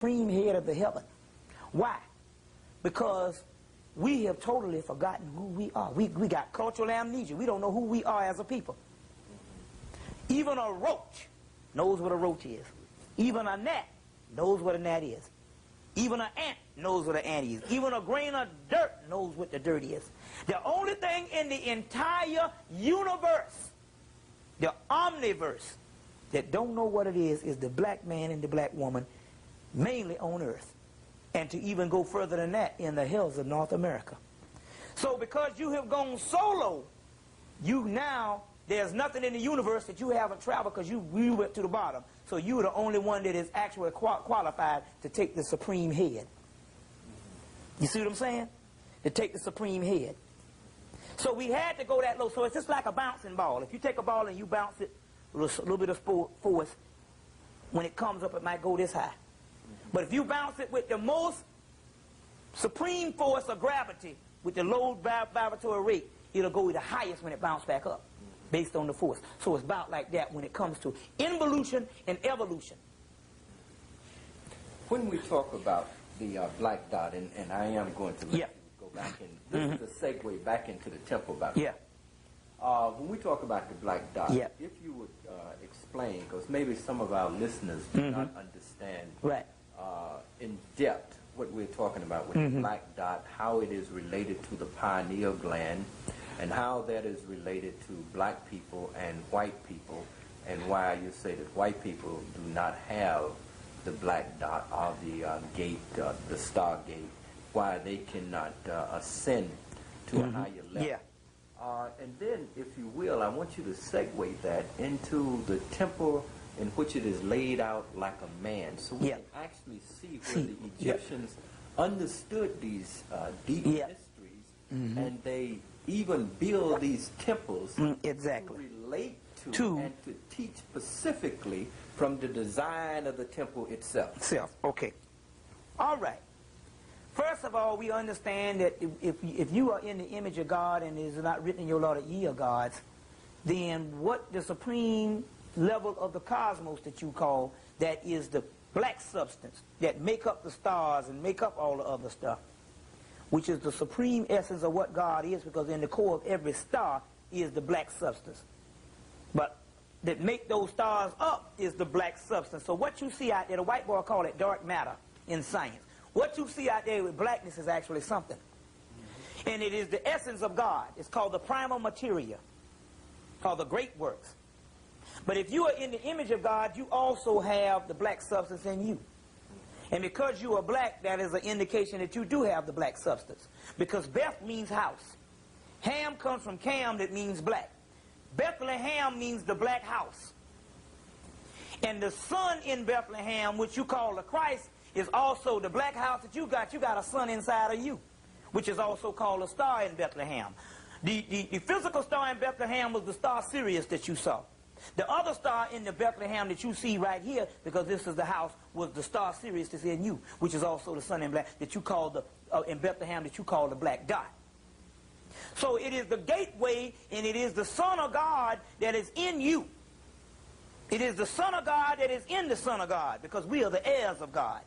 supreme head of the heaven. Why? Because we have totally forgotten who we are. We got cultural amnesia. We don't know who we are as a people. Even a roach knows what a roach is. Even a gnat knows what a gnat is. Even an ant knows what an ant is. Even a grain of dirt knows what the dirt is. The only thing in the entire universe, the omniverse, that don't know what it is the black man and the black woman, mainly on earth. And to even go further than that, in the hills of North America. So because you have gone solo, you now, there's nothing in the universe that you haven't traveled, because you went to the bottom. So you're the only one that is actually qualified to take the supreme head. You see what I'm saying? To take the supreme head. So we had to go that low. So it's just like a bouncing ball. If you take a ball and you bounce it with a little bit of force, when it comes up, it might go this high. But if you bounce it with the most supreme force of gravity, with the low vibratory rate, it'll go the highest when it bounces back up, based on the force. So it's about like that when it comes to involution and evolution. When we talk about the black dot, and I am going to let you go back in, this is a segue back into the temple battle. When we talk about the black dot, if you would explain, because maybe some of our listeners do not understand in depth what we're talking about with the black dot, how it is related to the pineal gland, and how that is related to black people and white people, and why you say that white people do not have the black dot or the gate, the star gate, why they cannot ascend to a higher level. And then, if you will, I want you to segue that into the temple in which it is laid out like a man, so we can actually see where the Egyptians understood these deep mysteries, and they even build these temples to relate to and to teach specifically from the design of the temple itself. Okay. All right. First of all, we understand that if you are in the image of God and it is not written in your law that ye are gods, then what the supreme level of the cosmos that you call, that is the black substance that make up the stars and make up all the other stuff, which is the supreme essence of what God is, because in the core of every star is the black substance. But that make those stars up is the black substance. So what you see out there, the white boy call it dark matter in science. What you see out there with blackness is actually something. And it is the essence of God. It's called the primal materia, called the great works. But if you are in the image of God, you also have the black substance in you. And because you are black, that is an indication that you do have the black substance. Because Beth means house. Ham comes from Cam, that means black. Bethlehem means the black house. And the sun in Bethlehem, which you call the Christ, is also the black house that you got. You got a sun inside of you, which is also called a star in Bethlehem. The physical star in Bethlehem was the star Sirius that you saw. The other star in the Bethlehem that you see right here, because this is the house, was the star Sirius that's in you, which is also the sun in black that you call the in Bethlehem that you call the black dot. So it is the gateway, and it is the Son of God that is in you. It is the Son of God that is in the Son of God, because we are the heirs of God.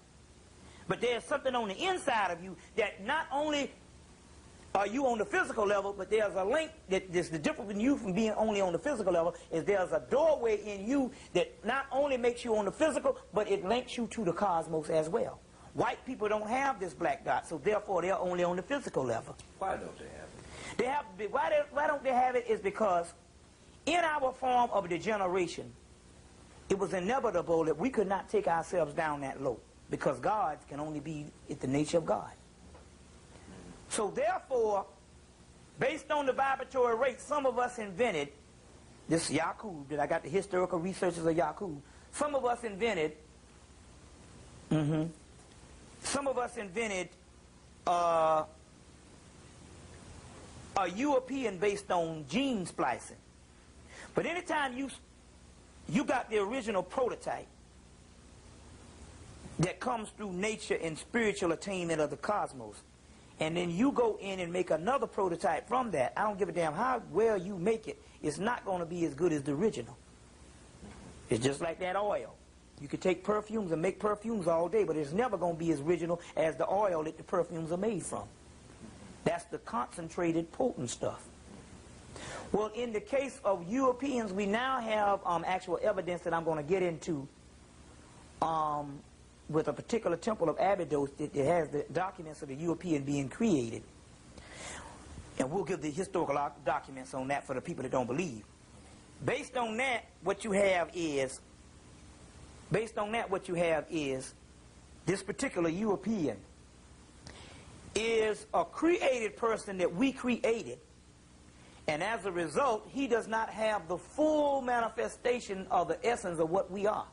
But there's something on the inside of you that not only are you on the physical level, but there's a link that is the difference in you from being only on the physical level, is there's a doorway in you that not only makes you on the physical, but it links you to the cosmos as well. White people don't have this black dot, so therefore they're only on the physical level. Why don't they have it? Why don't they have it is because in our form of degeneration, it was inevitable that we could not take ourselves down that low, because God can only be at the nature of God. So therefore, based on the vibratory rate, some of us invented, this Yakub, that I got the historical researches of Yakub, some of us invented a European based on gene splicing. But anytime you got the original prototype that comes through nature and spiritual attainment of the cosmos, and then you go in and make another prototype from that, I don't give a damn how well you make it, it's not going to be as good as the original. It's just like that oil. You could take perfumes and make perfumes all day, but it's never going to be as original as the oil that the perfumes are made from. That's the concentrated, potent stuff. Well, in the case of Europeans, we now have actual evidence that I'm going to get into with a particular temple of Abydos that has the documents of the European being created. And we'll give the historical documents on that for the people that don't believe. Based on that, what you have is this particular European is a created person that we created. And as a result, he does not have the full manifestation of the essence of what we are.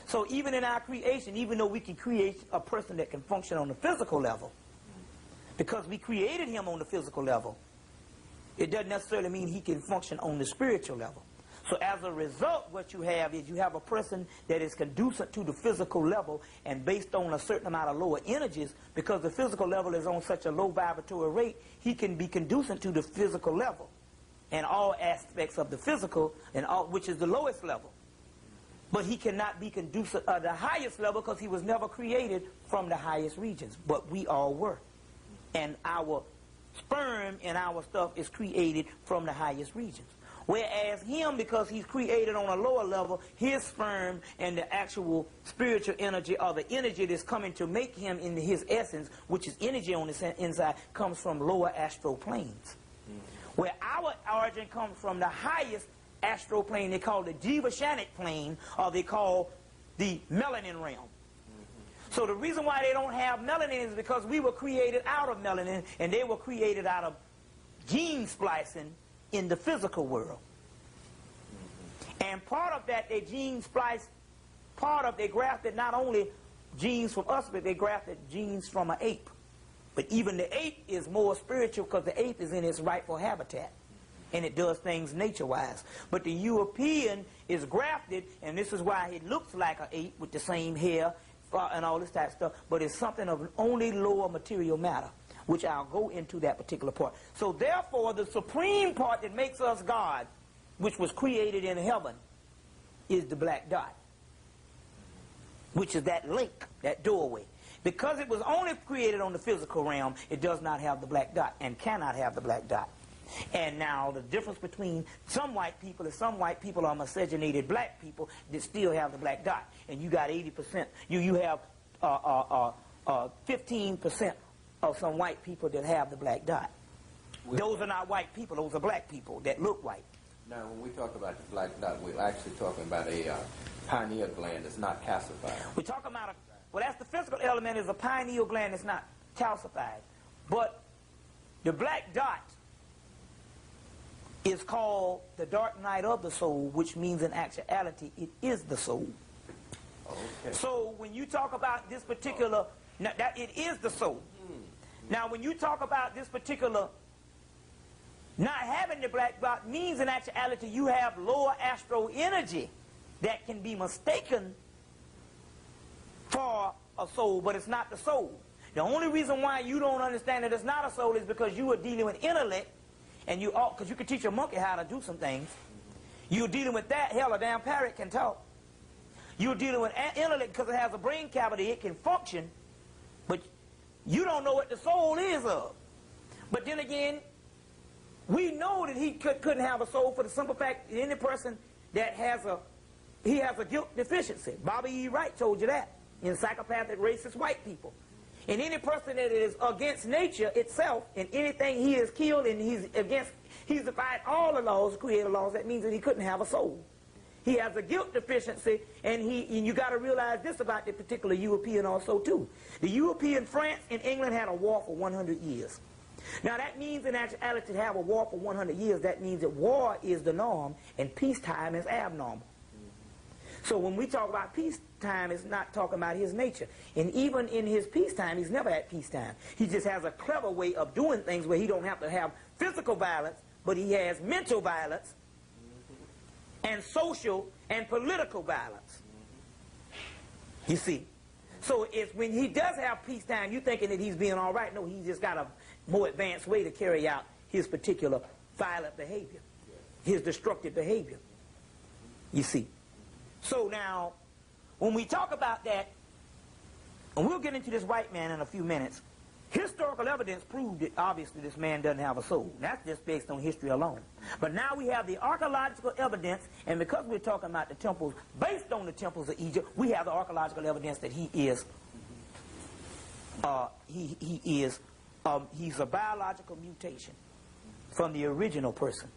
So even in our creation, even though we can create a person that can function on the physical level, because we created him on the physical level, it doesn't necessarily mean he can function on the spiritual level. So as a result, what you have is you have a person that is conducive to the physical level, and based on a certain amount of lower energies, because the physical level is on such a low vibratory rate, he can be conducive to the physical level and all aspects of the physical, and all, which is the lowest level. But he cannot be conducive at the highest level because he was never created from the highest regions. But we all were. And our sperm and our stuff is created from the highest regions. Whereas him, because he's created on a lower level, his sperm and the actual spiritual energy, or the energy that's coming to make him in his essence, which is energy on the inside, comes from lower astral planes. Where our origin comes from the highest astral plane, they call the Jivashanic plane, or they call the melanin realm. So the reason why they don't have melanin is because we were created out of melanin, and they were created out of gene splicing in the physical world. And part of that, they gene splice, they grafted not only genes from us, but they grafted genes from an ape. But even the ape is more spiritual because the ape is in its rightful habitat. And it does things nature-wise. But the European is grafted, and this is why it looks like an ape with the same hair and all this type of stuff. But it's something of only lower material matter, which I'll go into that particular part. So therefore, the supreme part that makes us God, which was created in heaven, is the black dot, which is that link, that doorway. Because it was only created on the physical realm, it does not have the black dot and cannot have the black dot. And now the difference between some white people is some white people are miscegenated black people that still have the black dot. And you got 80%. You have 15% of some white people that have the black dot. Those are not white people. Those are black people that look white. Now, when we talk about the black dot, we're actually talking about a pineal gland that's not calcified. We're talking about well, that's the physical element, is a pineal gland that's not calcified. But the black dot is called the dark night of the soul, which means in actuality it is the soul. Okay. So when you talk about this particular, that it is the soul. Now when you talk about this particular not having the black dot, means in actuality you have lower astral energy that can be mistaken for a soul, but it's not the soul. The only reason why you don't understand that it's not a soul is because you are dealing with intellect, and because you can teach a monkey how to do some things. You're dealing with that. Hell, a damn parrot can talk. You're dealing with intellect because it has a brain cavity, it can function, but you don't know what the soul is of. But then again, we know that he couldn't have a soul for the simple fact that any person that has a guilt deficiency. Bobby E. Wright told you that in Psychopathic Racist White People. And any person that is against nature itself, and anything he has killed, and he's defied all the laws, created laws, that means that he couldn't have a soul. He has a guilt deficiency, and you got to realize this about the particular European also too. The European, France and England had a war for 100 years. Now that means in actuality to have a war for 100 years, that means that war is the norm and peacetime is abnormal. So when we talk about peacetime, it's not talking about his nature. And even in his peacetime, he's never at peacetime. He just has a clever way of doing things where he don't have to have physical violence, but he has mental violence and social and political violence. You see? So it's when he does have peacetime, you're thinking that he's being all right. No, he's just got a more advanced way to carry out his particular violent behavior, his destructive behavior. You see? So now, when we talk about that, and we'll get into this white man in a few minutes, historical evidence proved that obviously this man doesn't have a soul. That's just based on history alone. But now we have the archaeological evidence, and because we're talking about the temples, based on the temples of Egypt, we have the archaeological evidence that he's a biological mutation from the original person.